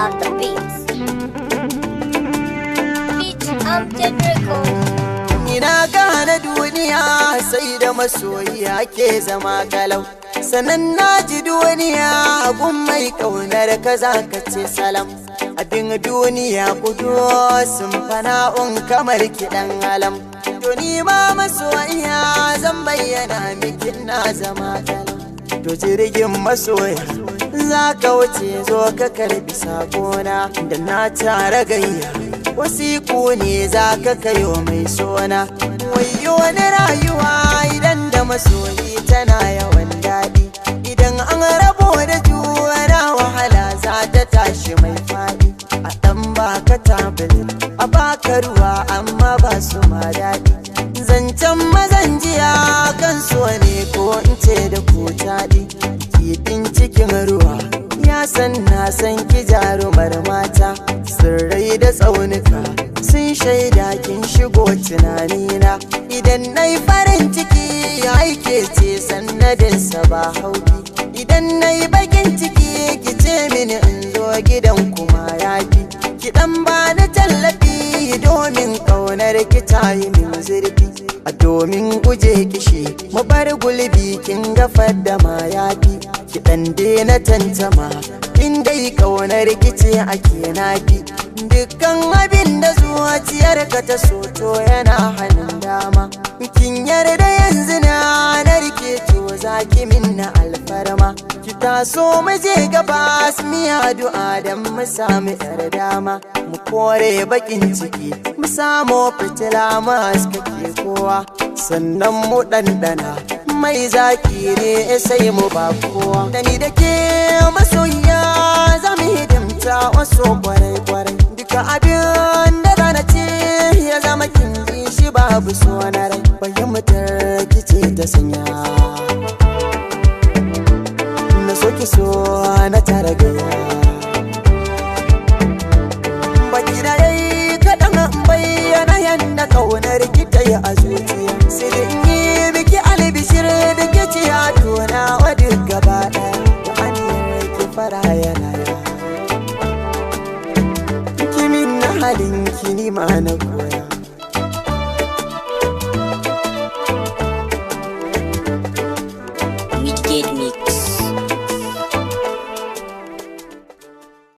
of the beats. Beach Amjad Records. Ina gane duniya sai da masoyi ake zama kalau. Sanan na ji duniya gun mai kaunar ka za ka ce salam. Abin duniya kudu sun fana'un kamar kiɗan alam. To ni ma masoyiya zan bayyana miki na zama kalau. To jirgin masoya za ka wuce zo ka karbi sakona da na tara gayya. Wasiku ne za ka kayo mai sona. Wayo wani rayuwa idan da masoyi tana yawan daɗi. Idan an rabo da juna wahala za ta tashi mai faɗi. A ɗan baka tablet a baka ruwa amma ba su ma daɗi. Zancen mazan jiya kan so ne ko in ce da ku taɗi. Kifin cikin ruwa ya san na san ki jarumar mata. Sirrai da tsaunuka sun shaida kin shigo tunanina. Idan nayi farin ciki ya aike ce sannadinsa ba hauki. Idan nayi bakin ciki ki ce mini in zo gidan kuma yafi. Ki dan bani tallafi domin ƙaunar ki ta yi min zurfi. A domin guje kishi mu bar gulbi kin gafar da ma yafi. Ki dan daina tantama in dai ƙaunar ki ce ake nafi. Dukkan abin da zuciyarka ta so to yana hannun dama. Kin yarda yanzu na narke to zaki minna alfarma. Ki taso mu je gaba mi addu'a dan mu samu yar dama. Mu kore bakin ciki mu samu fitila mu haskake kowa. Sannan mu ɗanɗana mai zaki ne sai mu ba kowa. Da ni da ke masoyiya za mu hidimta wasu kwarai-kwarai. Duka abin da zana ce ya zama kin ji shi babu so na rai. Fahimtar kice ta sanya na so ki so na tara gaya. Baki da yayi kaɗan bayyana yadda ƙaunar ki ta yi a zuciya. Sai da in yi miki albishir da ke ci ya tona wa duk gaba ɗaya. Da aniyar ki fara yana kimin na halin ki ni ma na koya.